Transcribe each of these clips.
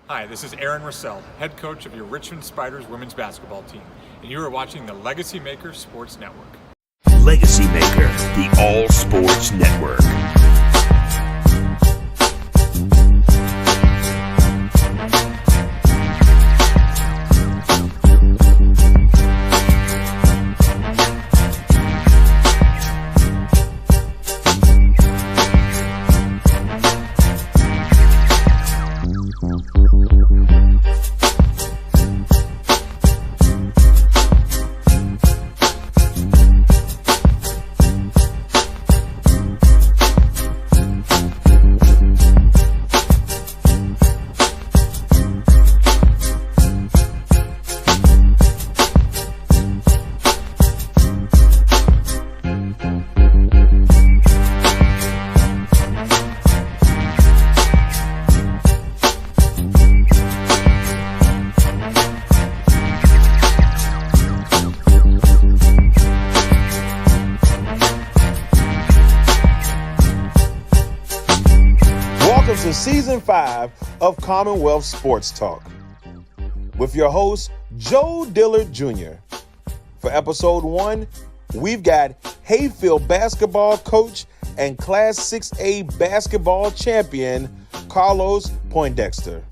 Hi, this is Aaron Russell, head coach of your Richmond Spiders women's basketball team, and you are watching the Legacy Maker Sports Network. Legacy Maker, the All Sports Network. To Season 5 of Commonwealth Sports Talk with your host, Joe Dillard Jr. For Episode 1, we've got Hayfield basketball coach and Class 6A basketball champion, Carlos Poindexter.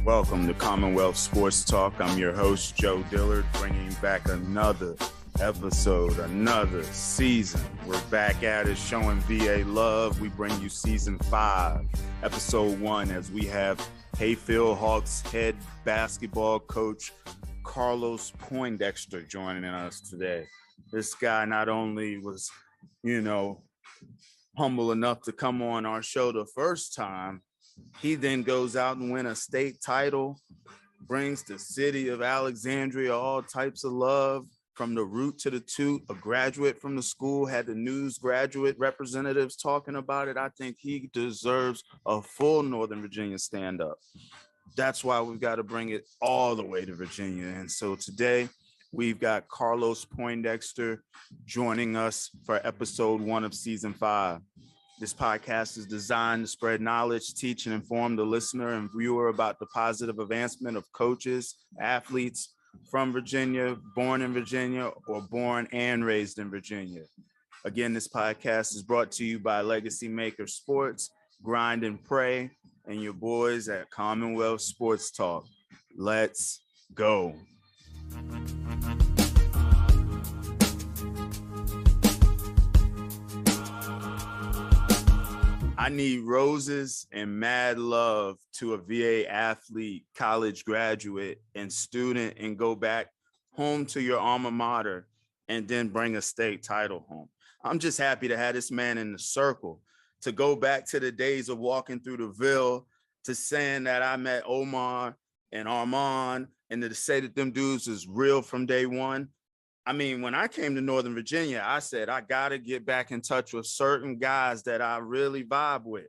Welcome to Commonwealth Sports Talk. I'm your host, Joe Dillard, bringing you back another episode, another season. We're back at it, showing VA love. We bring you Season 5, Episode 1, as we have Hayfield Hawks head basketball coach Carlos Poindexter joining us today. This guy not only was, humble enough to come on our show the first time, he then goes out and win a state title, brings the city of Alexandria all types of love, from the root to the toot, a graduate from the school, had the news graduate representatives talking about it. I think he deserves a full Northern Virginia stand-up. That's why we've got to bring it all the way to Virginia. And so today we've got Carlos Poindexter joining us for Episode 1 of Season 5. This podcast is designed to spread knowledge, teach, and inform the listener and viewer about the positive advancement of coaches, athletes from Virginia, born in Virginia, or born and raised in Virginia. Again, this podcast is brought to you by Legacy Maker Sports, Grind and Pray, and your boys at Commonwealth Sports Talk. Let's go. I need roses and mad love to a VA athlete, college graduate, and student, and go back home to your alma mater and then bring a state title home. I'm just happy to have this man in the circle, to go back to the days of walking through the Ville, to saying that I met Omar and Armand, and to say that them dudes is real from day one. I mean, when I came to Northern Virginia, I said, I got to get back in touch with certain guys that I really vibe with.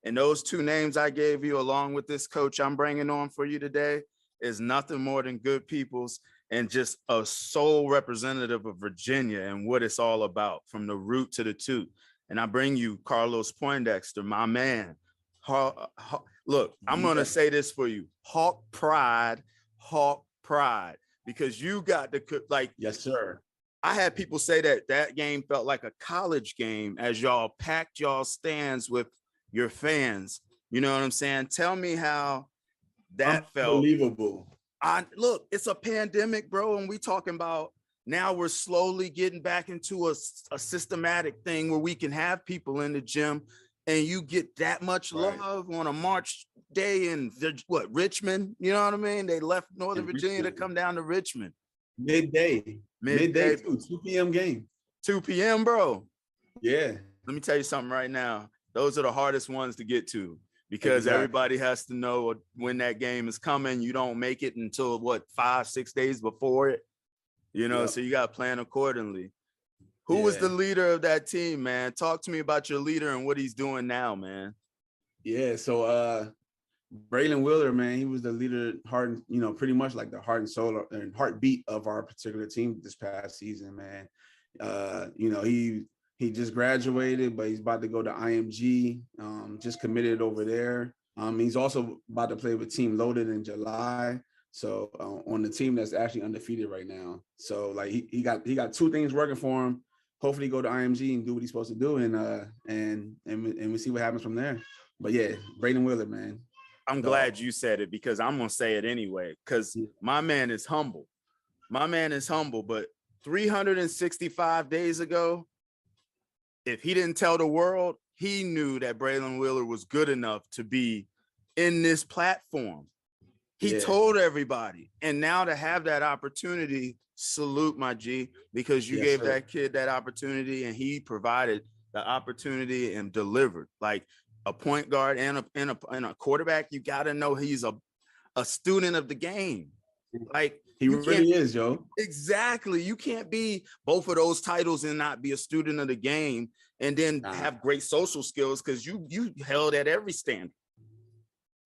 And those two names I gave you, along with this coach I'm bringing on for you today, is nothing more than good peoples and just a sole representative of Virginia and what it's all about, from the root to the toot. And I bring you Carlos Poindexter, my man. Look, I'm going to say this for you. Hawk pride. Because you got the, like, yes, sir. I had people say that game felt like a college game as y'all packed y'all stands with your fans. You know what I'm saying? Tell me how that felt. Unbelievable. Look, it's a pandemic, bro, and we talking about now we're slowly getting back into a systematic thing where we can have people in the gym, and you get that much love on a March day in Richmond, you know what I mean? They left Northern Virginia to come down to Richmond. Midday too, 2 p.m. game. 2 p.m., bro. Yeah. Let me tell you something right now. Those are the hardest ones to get to, because everybody has to know when that game is coming. You don't make it until 5-6 days before it, so you got to plan accordingly. Who was the leader of that team, man? Talk to me about your leader and what he's doing now, man. Yeah, so Braylon Wheeler, man, he was the leader, pretty much like the heart and soul and heartbeat of our particular team this past season, man. He just graduated, but he's about to go to IMG, just committed over there. He's also about to play with Team Loaded in July. So on the team that's actually undefeated right now. So like he got two things working for him. Hopefully go to IMG and do what he's supposed to do, and we see what happens from there. But yeah, Braylon Wheeler, man. I'm glad you said it because I'm gonna say it anyway. Because my man is humble. But 365 days ago, if he didn't tell the world, he knew that Braylon Wheeler was good enough to be in this platform. He told everybody. And now to have that opportunity, salute my G, because you gave that kid that opportunity and he provided the opportunity and delivered. Like a point guard and a quarterback, you got to know he's a student of the game. Like he really is, Joe. Exactly. You can't be both of those titles and not be a student of the game and then have great social skills because you held at every standard.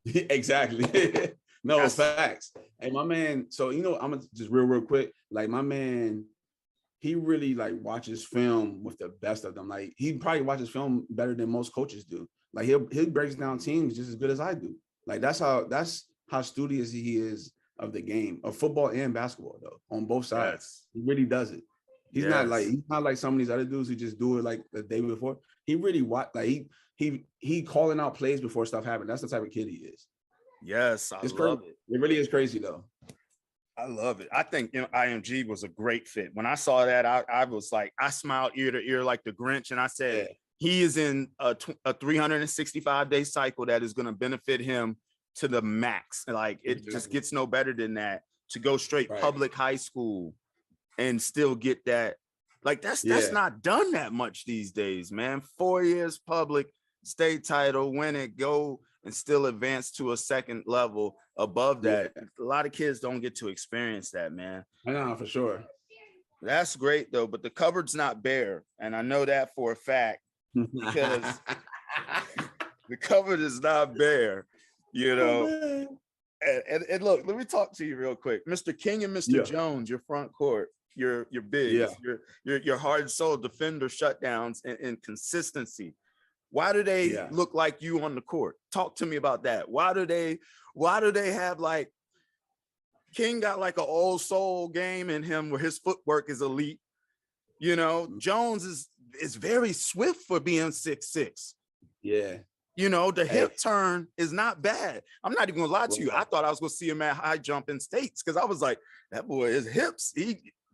Exactly. No, that's facts. And my man, so I'm gonna just real quick. Like my man, he really like watches film with the best of them. Like he probably watches film better than most coaches do. Like he breaks down teams just as good as I do. Like that's how studious he is of the game of football and basketball though, on both sides. He really does it. He's not like some of these other dudes who just do it like the day before. He really he calling out plays before stuff happened. That's the type of kid he is. Yes, I love it. It really is crazy though. I love it. I think IMG was a great fit. When I saw that, I was like, I smiled ear to ear like the Grinch, and I said, he is in a 365-day cycle that is going to benefit him to the max. Like it just gets no better than that to go straight public high school and still get that. Like that's not done that much these days, man. 4 years public, state title, win it, go and still advance to a second level above that. A lot of kids don't get to experience that, man. I know for sure. That's great though, but the cupboard's not bare, and I know that for a fact because the cupboard is not bare, and look, let me talk to you real quick, Mr. King and Mr. Jones, your front court, your bigs, your hard and soul defender shutdowns and consistency. Why do they look like you on the court? Talk to me about that. Why do they have like King got like an old soul game in him where his footwork is elite. Jones is very swift for being 6'6". Yeah. The hip turn is not bad. I'm not even gonna lie to you. I thought I was gonna see him at high jump in states because I was like, that boy, his hips,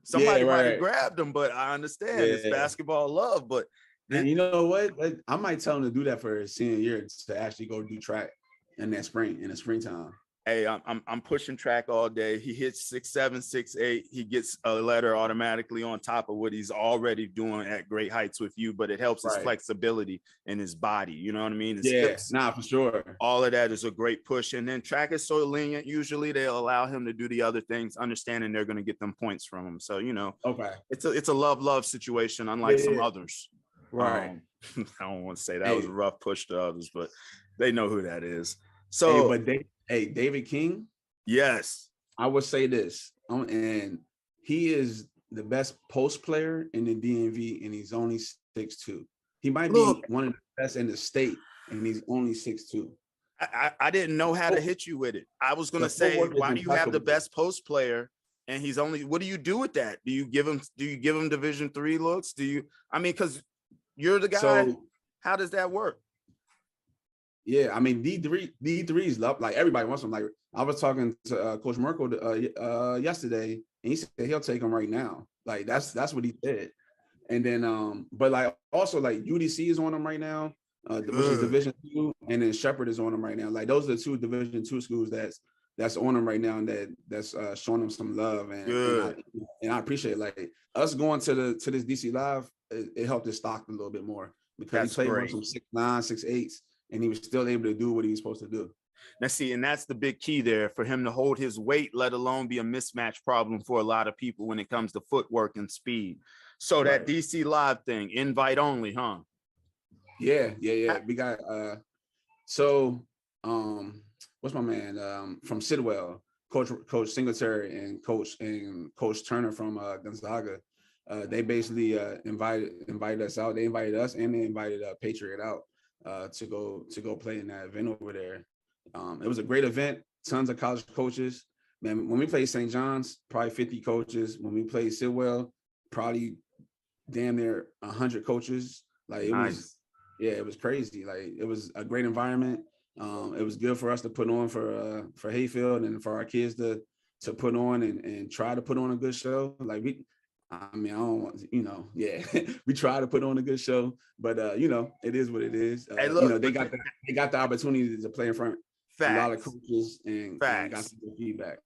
somebody might have grabbed him, but I understand it's basketball love, but and you know what? I might tell him to do that for his senior year to actually go do track in the springtime. Hey, I'm pushing track all day. He hits 6'7", 6'8". He gets a letter automatically on top of what he's already doing at great heights with you, but it helps his flexibility in his body. You know what I mean? His hips, for sure. All of that is a great push. And then track is so lenient. Usually they'll allow him to do the other things, understanding they're going to get them points from him. So, it's a love situation, unlike some others. Right. I don't want to say that was a rough push to others, but they know who that is. So, David King. Yes, I would say this, and he is the best post player in the DMV, and he's only 6'2". He might be one of the best in the state, and he's only 6'2". I didn't know how to hit you with it. I was going to say, why do you have the best post player? And he's only. What do you do with that? Do you give him Division III looks? Because you're the guy. So, how does that work? Yeah, D3 is love. Like everybody wants him. Like I was talking to Coach Merkel yesterday, and he said he'll take him right now. Like that's what he said. And then, but like also like UDC is on him right now, which is Division II, and then Shepherd is on him right now. Like those are the two Division II schools that's on him right now, and that's showing him some love. And I appreciate it. Like us going to this DC Live, it helped his stock a little bit more because he played with some 6'9", 6'8", and he was still able to do what he was supposed to do. Now, see, and that's the big key there for him to hold his weight, let alone be a mismatch problem for a lot of people when it comes to footwork and speed. So that DC Live thing, invite only, huh? Yeah. We got what's my man from Sidwell, Coach Singletary and Coach Turner from Gonzaga. They basically invited us out. They invited us and they invited Patriot out to go play in that event over there. It was a great event. Tons of college coaches. Man, when we played St. John's, probably 50 coaches. When we played Sidwell, probably damn near 100 coaches. Like it was, yeah, it was crazy. Like it was a great environment. It was good for us to put on for Hayfield and for our kids to put on and try to put on a good show. Like I don't want, yeah, we try to put on a good show, but it is what it is. Hey, look, they got the opportunity to play in front of a lot of coaches and got some good feedback.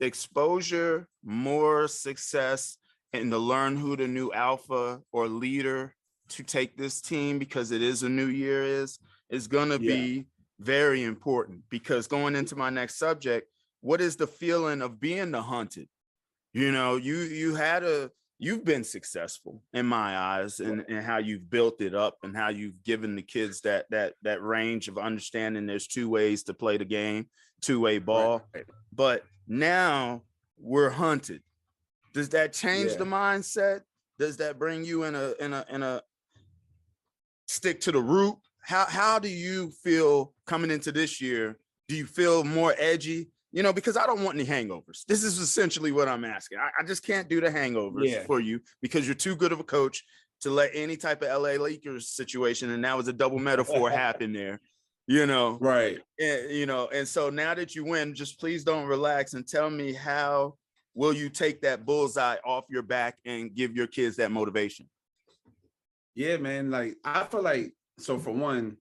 Exposure, more success, and to learn who the new alpha or leader to take this team, because it is a new year, is going to be very important. Because going into my next subject, what is the feeling of being the hunted? You've been successful in my eyes, and how you've built it up and how you've given the kids that range of understanding. There's two ways to play the game, two-way ball, right. But now we're hunted. Does that change the mindset? Does that bring you in a stick to the root? How do you feel coming into this year? Do you feel more edgy? Because I don't want any hangovers. This is essentially what I'm asking. I just can't do the hangovers for you, because you're too good of a coach to let any type of LA Lakers situation, and that was a double metaphor, happen there, Right. And so now that you win, just please don't relax and tell me, how will you take that bullseye off your back and give your kids that motivation? Yeah, man. Like, I feel like, so for one,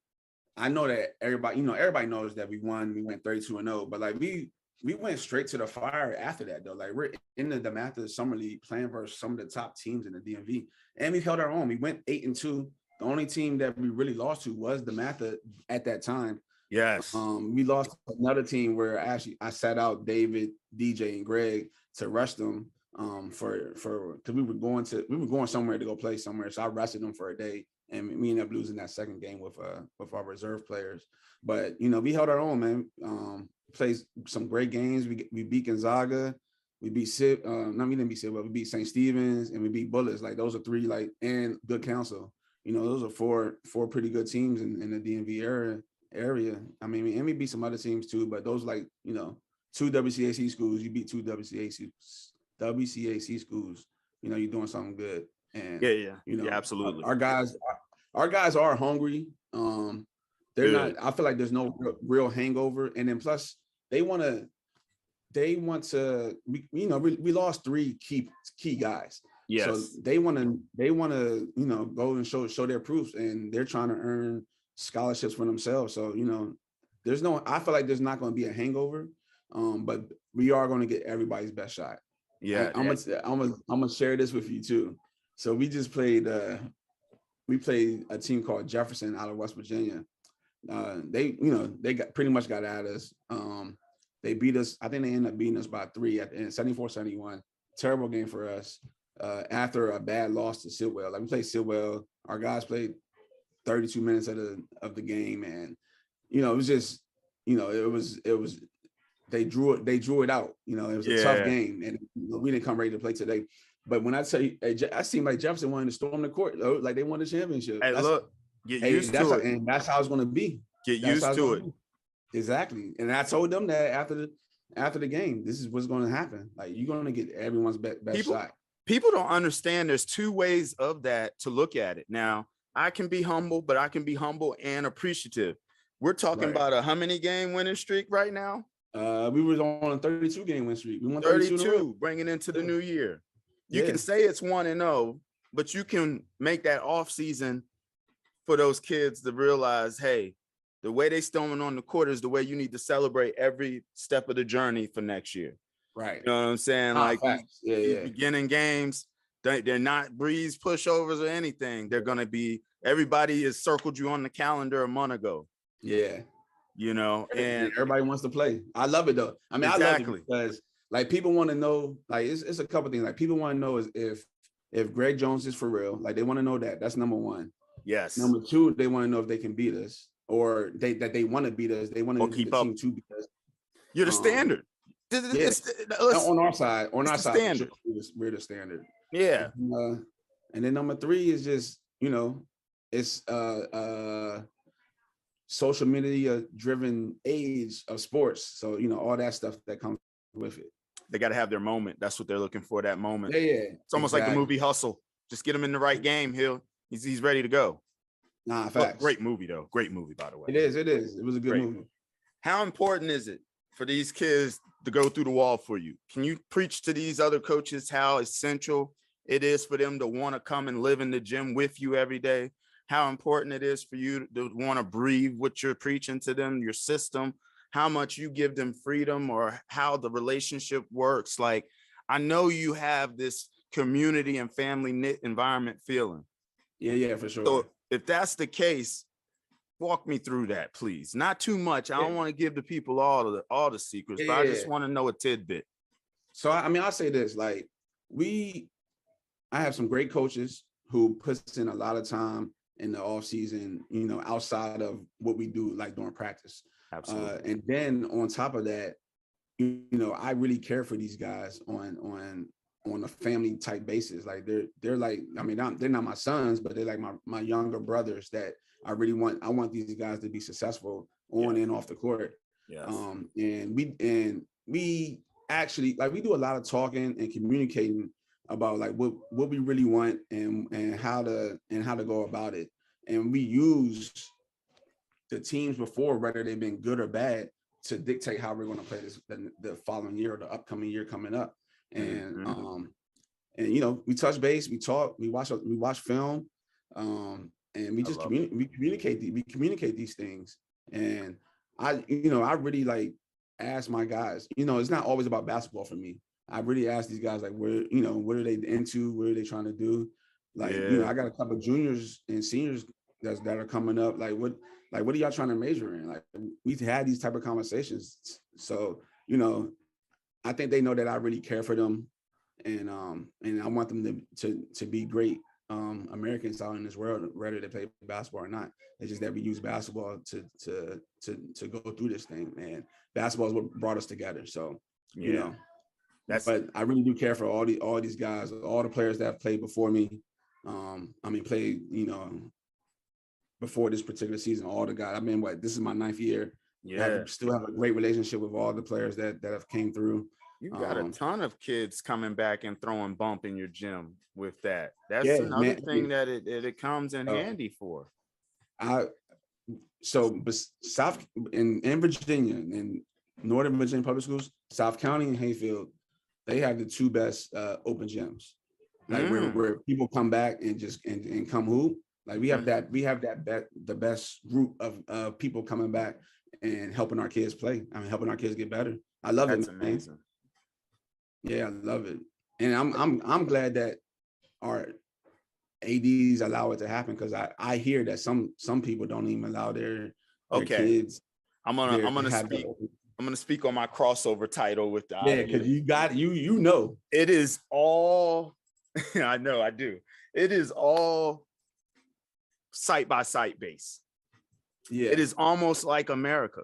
I know that everybody knows that we won. We went 32-0, but like we went straight to the fire after that, though. Like, we're in the DeMatha Summer League playing versus some of the top teams in the DMV, and we held our own. We went 8-2. The only team that we really lost to was DeMatha at that time. Yes. We lost another team where I sat out David, DJ, and Greg to rest them because we were going somewhere to go play somewhere. So I rested them for a day, and we ended up losing that second game with our reserve players. But we held our own, man. Played some great games. We beat Gonzaga. We beat we didn't beat Sid, but we beat St. Stephen's, and we beat Bullets. Like, those are three, like, and Good Counsel. Those are four pretty good teams in the DMV area. I mean, and we beat some other teams too, but those, like, two WCAC schools. You beat two WCAC schools. You're doing something good. And absolutely. Our guys are hungry. They're not. I feel like there's no real hangover, and then plus they want to. We lost three key guys. Yes. So they want to go and show their proofs, and they're trying to earn scholarships for themselves. So I feel like there's not going to be a hangover, but we are going to get everybody's best shot. Yeah. I'm gonna share this with you too. So we just played. We played a team called Jefferson out of West Virginia. They pretty much got at us. They beat us. I think they ended up beating us by 3 at the end, 74-71. Terrible game for us. After a bad loss to Sidwell. Like, we played Sidwell. Our guys played 32 minutes of the game, and it was just, it was they drew it out. It was a tough game, and we didn't come ready to play today. But when I tell you, I seemed like Jefferson wanted to storm the court, though, like they won the championship. Hey, look, get used to it, and that's how it's going to be. Get used to it. Exactly, and I told them that after the game, this is what's going to happen. Like, you're going to get everyone's best shot. People don't understand there's two ways of that to look at it. Now, I can be humble, but I can be humble and appreciative. We're talking about a how many game winning streak right now? We were on a 32 game win streak. We won 32 bringing into the new year. You can say it's 1-0, but you can make that off season for those kids to realize, hey, the way they storming on the court is the way you need to celebrate every step of the journey for next year. Right. You know what I'm saying? These beginning games, they're not breeze pushovers or anything. They're going to be, everybody has circled you on the calendar a month ago. Yeah. And everybody wants to play. I love it, though. I mean, exactly. I love it because, like, people want to know, like, it's a couple things. Like, people want to know is if Greg Jones is for real. Like, they want to know that. That's number one. Yes. Number two, they want to know if they can beat us, or that they want to beat us. They want to keep the up. team to beat us. You're the standard. Yeah. On our side, for sure, we're the standard. Yeah. And then number 3 is just, it's social media driven age of sports. So, all that stuff that comes with it. They got to have their moment. That's what they're looking for, that moment. Yeah. It's almost like the movie Hustle. Just get him in the right game. He's ready to go. Nah, facts. Great movie, though. Great movie, by the way. It is. It was a good movie. How important is it for these kids to go through the wall for you? Can you preach to these other coaches how essential it is for them to want to come and live in the gym with you every day? How important it is for you to want to breathe what you're preaching to them, your system, how much you give them freedom, or how the relationship works. Like, I know you have this community and family knit environment feeling. Yeah, for sure. So if that's the case, walk me through that, please. Not too much. I don't want to give the people all the secrets, but I just want to know a tidbit. So, I'll say this, like, I have some great coaches who puts in a lot of time in the off season, outside of what we do, like during practice. Absolutely. And then on top of that, I really care for these guys on a family type basis. Like they're like, they're not my sons, but they're like my younger brothers that I want these guys to be successful on and off the court. Yes. And we actually, like, we do a lot of talking and communicating about like what we really want and how to go about it. And we use the teams before, whether they've been good or bad, to dictate how we're going to play this the following year or the upcoming year coming up. And we touch base, we talk, we watch film, and we just communicate these things. And I really like ask my guys, it's not always about basketball for me. I really ask these guys, like, where, what are they into? What are they trying to do? Like, I got a couple of juniors and seniors that are coming up. Like, what are y'all trying to major in? Like, we've had these type of conversations. So, I think they know that I really care for them, and I want them to be great Americans out in this world, whether they play basketball or not. It's just that we use basketball to go through this thing, and basketball is what brought us together. So, but I really do care for all these guys, all the players that have played before me. Played, before this particular season, all the guys. This is my 9th year. Yeah. I still have a great relationship with all the players that have came through. You got a ton of kids coming back and throwing bump in your gym with that. That's another thing that it comes in handy for. South in Virginia, in Northern Virginia public schools, South County and Hayfield, they have the 2 best open gyms. Like where people come back and come hoop. Like we have the best group of people coming back and helping our kids play. Helping our kids get better. I love it. That's amazing. Yeah, I love it. And I'm glad that our ADs allow it to happen, because I hear that some people don't even allow their kids. I'm gonna speak on my crossover title with the because you got it is all I know I do. It is all site by site base. Yeah, it is almost like America.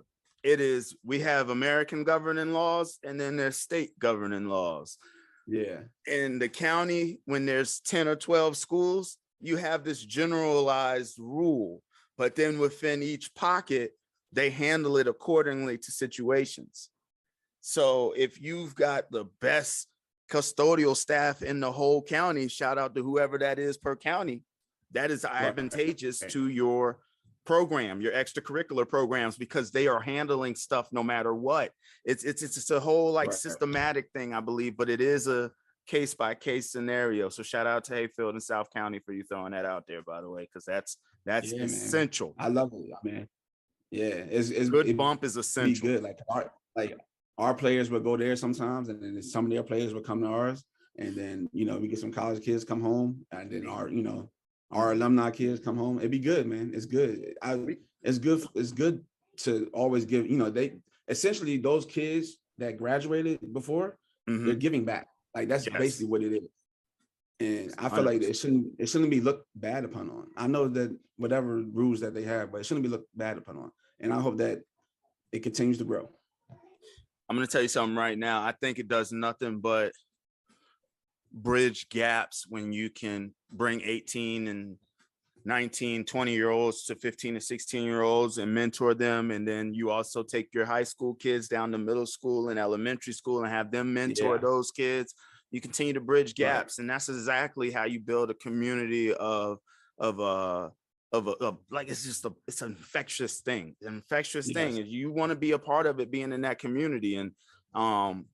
We have American governing laws, and then there's state governing laws. Yeah. In the county, when there's 10 or 12 schools, you have this generalized rule, but then within each pocket, they handle it accordingly to situations. So if you've got the best custodial staff in the whole county, shout out to whoever that is per county, that is advantageous to your program, your extracurricular programs, because they are handling stuff no matter what. It's a whole systematic thing, I believe, but it is a case by case scenario. So shout out to Hayfield and South County for you throwing that out there, by the way, because that's essential. Man. I love it, man. Yeah, it's good. Bump is essential. Good. Our players would go there sometimes, and then some of their players would come to ours, and then we get some college kids come home, and then our alumni kids come home. It'd be good, man. It's good. It's good to always give. They essentially, those kids that graduated before, they're giving back. Like that's basically what it is. And I feel like it shouldn't be looked bad upon on. I know that whatever rules that they have, but it shouldn't be looked bad upon on. And I hope that it continues to grow. I'm going to tell you something right now. I think it does nothing but bridge gaps when you can bring 18 and 19, 20-year-olds to 15 and 16-year-olds and mentor them. And then you also take your high school kids down to middle school and elementary school and have them mentor those kids. You continue to bridge gaps. Right. And that's exactly how you build a community of like, it's an infectious thing. An infectious thing. If you want to be a part of it, being in that community. And,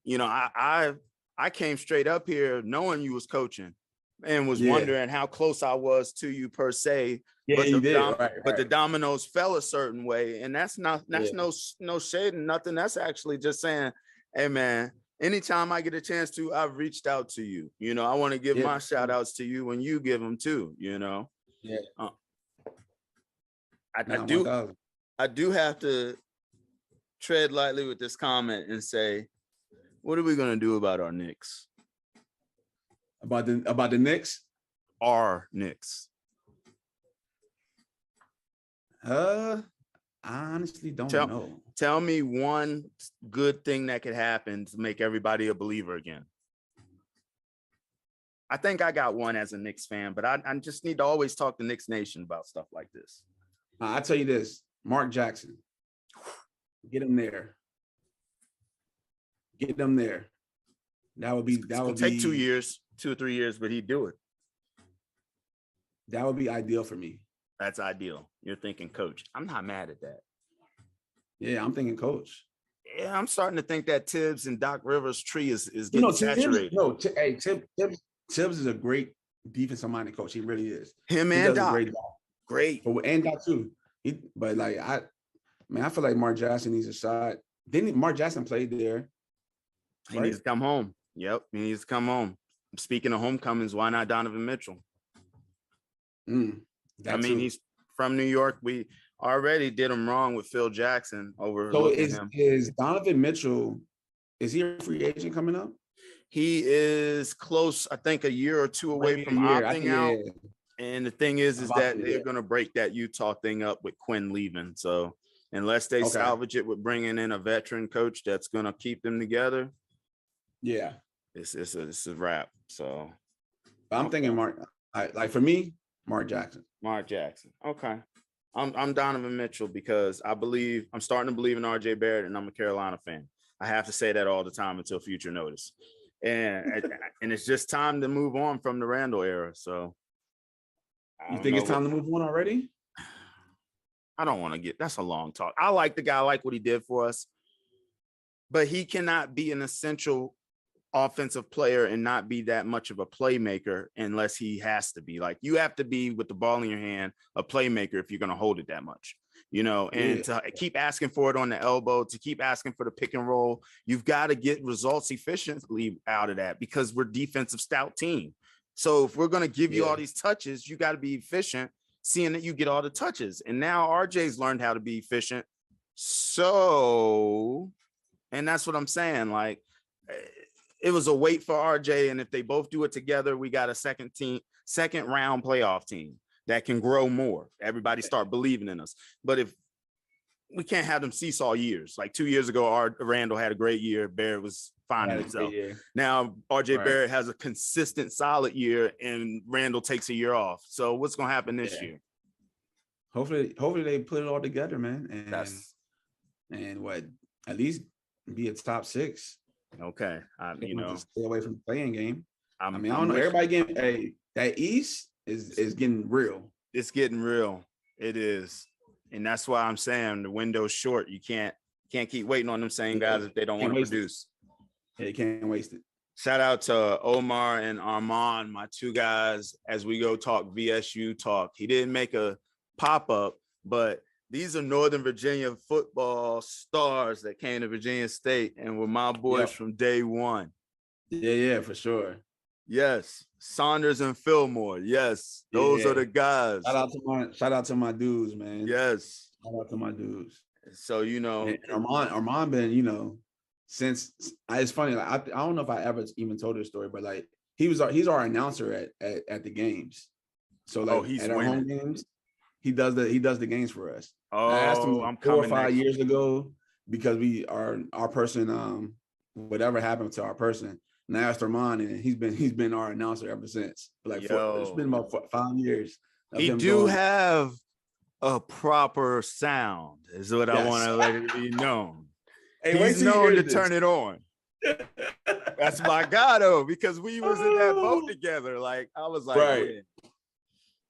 you know, I came straight up here knowing you was coaching and was wondering how close I was to you per se. Yeah, but you did. But the dominoes fell a certain way. And that's no shade and nothing. That's actually just saying, hey, man, anytime I get a chance to, I've reached out to you. You know, I want to give my shout outs to you when you give them too, you know? Yeah. I do have to tread lightly with this comment and say, what are we going to do about our Knicks? About the Knicks? Our Knicks. I honestly don't know. Tell me one good thing that could happen to make everybody a believer again. I think I got one as a Knicks fan, but I just need to always talk to Knicks Nation about stuff like this. I'll tell you this, Mark Jackson, get him there. Get them there. That would take 2 years, 2 or 3 years, but he'd do it. That would be ideal for me. That's ideal. You're thinking coach. I'm not mad at that. Yeah, I'm thinking coach. Yeah, I'm starting to think that Tibbs and Doc Rivers tree is getting saturated. Tibbs is a great defensive-minded coach. He really is. Him and Doc. Great. And Doc too. I feel like Mark Jackson needs a shot. Didn't Mark Jackson played there? He needs to come home. Yep, he needs to come home. Speaking of homecomings, why not Donovan Mitchell? He's from New York. We already did him wrong with Phil Jackson over. So is Donovan Mitchell, is he a free agent coming up? He is close, I think, a year or two away from opting out. And the thing is that they're going to break that Utah thing up with Quinn leaving. So unless they salvage it with bringing in a veteran coach that's going to keep them together, it's a wrap. So I'm thinking Mark Jackson. Mark Jackson. Okay. I'm Donovan Mitchell because I'm starting to believe in RJ Barrett, and I'm a Carolina fan. I have to say that all the time until future notice. And it's just time to move on from the Randall era. So you think it's time to move on already? I don't want to that's a long talk. I like the guy, I like what he did for us, but he cannot be an essential offensive player and not be that much of a playmaker unless he has to be. Like, you have to be, with the ball in your hand, a playmaker if you're going to hold it that much, you know, and to keep asking for it on the elbow, to keep asking for the pick and roll, you've got to get results efficiently out of that because we're a defensive stout team. So if we're going to give you all these touches, you got to be efficient, seeing that you get all the touches. And now RJ's learned how to be efficient. So, and that's what I'm saying. Like, it was a wait for RJ. And if they both do it together, we got a second round playoff team that can grow more. Everybody start believing in us. But if we can't have them seesaw years, like 2 years ago, Randall had a great year. Barrett was finding himself. Now RJ Barrett has a consistent, solid year, and Randall takes a year off. So what's going to happen this year? Hopefully they put it all together, man. And at least be a top 6. Okay. Stay away from the playing game. I don't know. Everybody getting that East is getting real. It's getting real. It is. And that's why I'm saying the window's short. You can't keep waiting on them same guys if they don't want to produce. Yeah, you can't waste it. Shout out to Omar and Armand, my two guys, as we go talk VSU talk. He didn't make a pop-up, but these are Northern Virginia football stars that came to Virginia State and were my boys from day one. Yeah, for sure. Yes. Saunders and Fillmore. Yes. Those are the guys. Shout out to my dudes, man. Yes. Shout out to my dudes. So, and Armand been, since it's funny, like I don't know if I ever even told this story, but like he's our announcer at the games. So like he's at our home games, he does the games for us. Oh, I asked him 4 or 5 years ago, because our person, whatever happened to our person, now it's Armand, and he's been our announcer ever since. Like it's been about 5 years. He do have a proper sound, is what I want to let it be known. Hey, he's known to turn it on. That's my guy though, because we was in that boat together. Like I was like, right.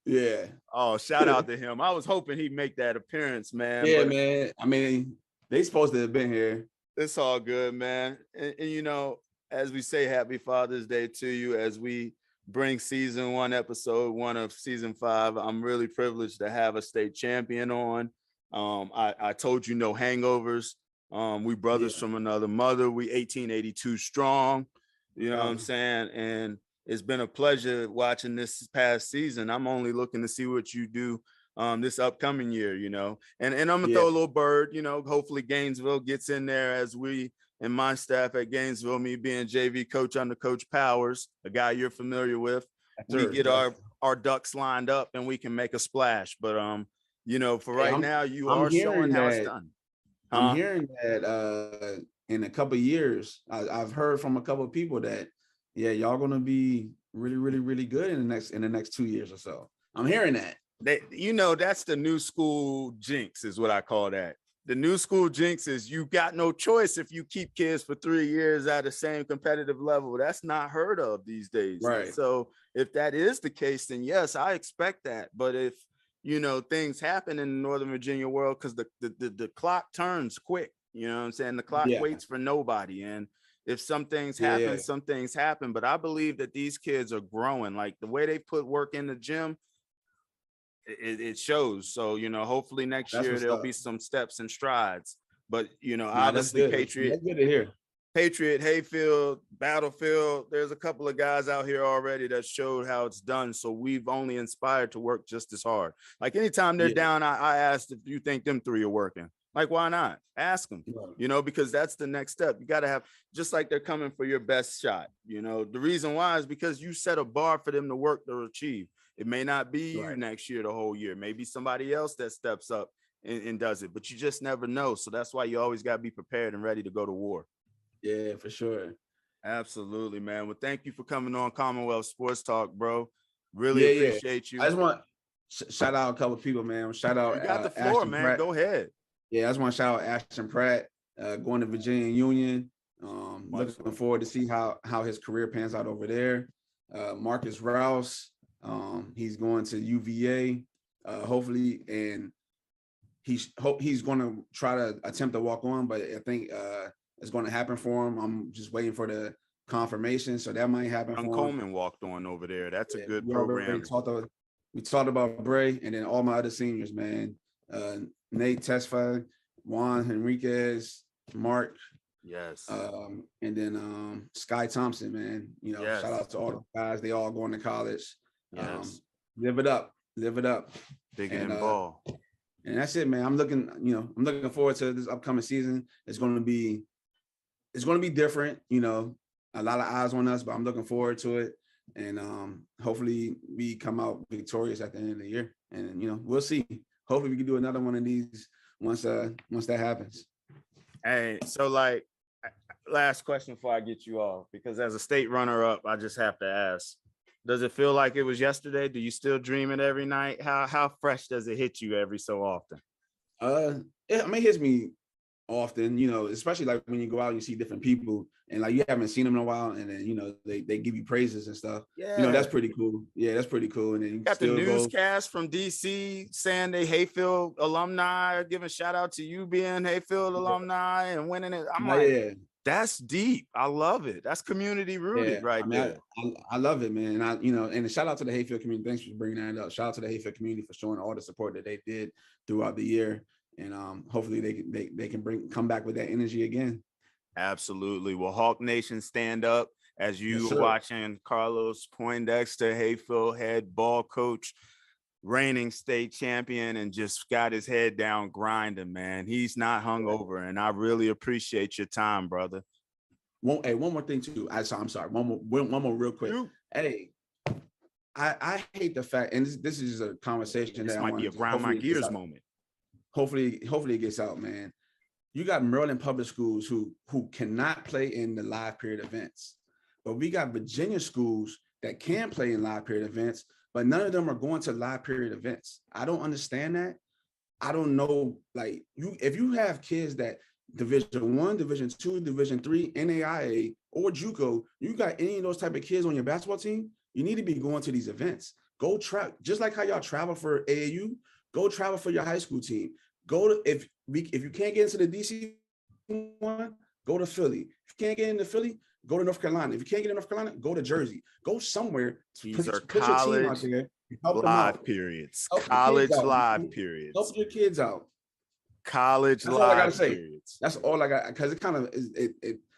Yeah. Oh, shout out to him. I was hoping he'd make that appearance, man. Yeah, man. I mean, they supposed to have been here. It's all good, man. And you know, as we say, Happy Father's Day to you as we bring season 1, episode 1 of season 5. I'm really privileged to have a state champion on. I told you no hangovers. We brothers from another mother. We 1882 strong. You know what I'm saying? And it's been a pleasure watching this past season. I'm only looking to see what you do this upcoming year, you know. And I'm gonna throw a little bird, you know. Hopefully Gainesville gets in there as we and my staff at Gainesville, me being JV coach under Coach Powers, a guy you're familiar with. We get our ducks lined up and we can make a splash. But you know, for right now, you are showing how it's done. I'm hearing that in a couple of years, I've heard from a couple of people that y'all gonna be really, really, really good in the next 2 years or so. I'm hearing that. You know, that's the new school jinx, is what I call that. The new school jinx is you got no choice if you keep kids for 3 years at the same competitive level. That's not heard of these days. Right. And so if that is the case, then yes, I expect that. But if, you know, things happen in the Northern Virginia world, because the clock turns quick, you know what I'm saying? The clock waits for nobody. And if some things happen, some things happen. But I believe that these kids are growing. Like the way they put work in the gym, it shows. So, you know, hopefully next year there'll be some steps and strides. But, you know, obviously Patriot, that's good to hear. Patriot, Hayfield, Battlefield, there's a couple of guys out here already that showed how it's done. So we've only inspired to work just as hard. Like anytime they're down, I asked if you think them 3 are working. Like, why not? Ask them, you know, because that's the next step. You got to have, just like they're coming for your best shot. You know, the reason why is because you set a bar for them to work to achieve. It may not be you next year, the whole year. Maybe somebody else that steps up and does it, but you just never know. So that's why you always got to be prepared and ready to go to war. Yeah, for sure. Absolutely, man. Well, thank you for coming on Commonwealth Sports Talk, bro. Really appreciate you. I just want to shout out a couple of people, man. Shout out. You got the floor, Ashton man. Pratt. Go ahead. Yeah, I just want to shout out Ashton Pratt, going to Virginia Union. Looking forward to see how his career pans out over there. Marcus Rouse, he's going to UVA, hopefully, and he's going to try to attempt to walk on, but I think it's going to happen for him. I'm just waiting for the confirmation, so that might happen. Coleman walked on over there. That's a good program. We talked about Bray, and then all my other seniors, man. Nate Tesfaye, Juan Henriquez, Mark. Yes. And then Sky Thompson, man. You know, shout out to all the guys. They all going to college. Yes. Live it up. Big and ball. And that's it, man. I'm looking forward to this upcoming season. It's going to be different, you know, a lot of eyes on us, but I'm looking forward to it. And hopefully we come out victorious at the end of the year. And, you know, we'll see. Hopefully we can do another one of these once that happens. Hey, so like, last question before I get you off, because as a state runner-up, I just have to ask, does it feel like it was yesterday? Do you still dream it every night? How fresh does it hit you every so often? It hits me often, you know, especially like when you go out and you see different people and like you haven't seen them in a while, and then, you know, they give you praises and stuff. Yeah, you know, that's pretty cool. Yeah, that's pretty cool. And then you got the newscast from DC saying they Hayfield alumni, giving shout out to you being Hayfield alumni and winning it. I'm like, that's deep. I love it. That's community rooted there. I love it, man. And and shout out to the Hayfield community. Thanks for bringing that up. Shout out to the Hayfield community for showing all the support that they did throughout the year. And hopefully they can come back with that energy again. Absolutely. Well, Hawk Nation, stand up as you watching Carlos Poindexter, Hayfield head ball coach, reigning state champion, and just got his head down grinding, man. He's not hungover, and I really appreciate your time, brother. One more thing too. I'm sorry. One more real quick. Hey, I hate the fact, and this is a conversation this might be a grind my gears moment. Hopefully it gets out, man. you got Maryland public schools who cannot play in the live period events, but we got Virginia schools that can play in live period events, but none of them are going to live period events. I don't understand that. I don't know, like if you have kids that Division I, Division II, Division III, NAIA, or JUCO, you got any of those type of kids on your basketball team, you need to be going to these events. Go travel, just like how y'all travel for AAU, go travel for your high school team. Go to, if you can't get into the DC one, go to Philly. If you can't get into Philly, go to North Carolina. If you can't get in North Carolina, go to Jersey. Go somewhere. These are put your team out there. Help them out. live periods. Help College your kids out. live periods. Help your kids out. College That's all I gotta live say. periods. That's all I got, because it kind of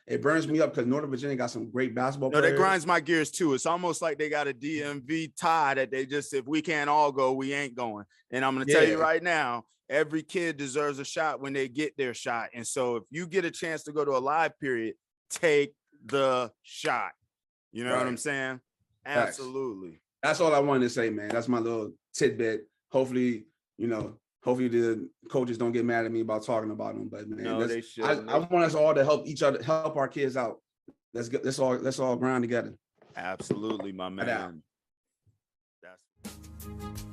it burns me up because Northern Virginia got some great basketball No, players. that grinds my gears too. It's almost like they got a DMV tie that they just, if we can't all go, we ain't going. And I'm going to tell you right now, every kid deserves a shot when they get their shot. And so if you get a chance to go to a live period, take the shot. You know what I'm saying? Facts. Absolutely. That's all I wanted to say, man. That's my little tidbit. Hopefully, hopefully the coaches don't get mad at me about talking about them. But man, No, they should. I want us all to help each other, help our kids out. Let's all grind together. Absolutely, my man. That's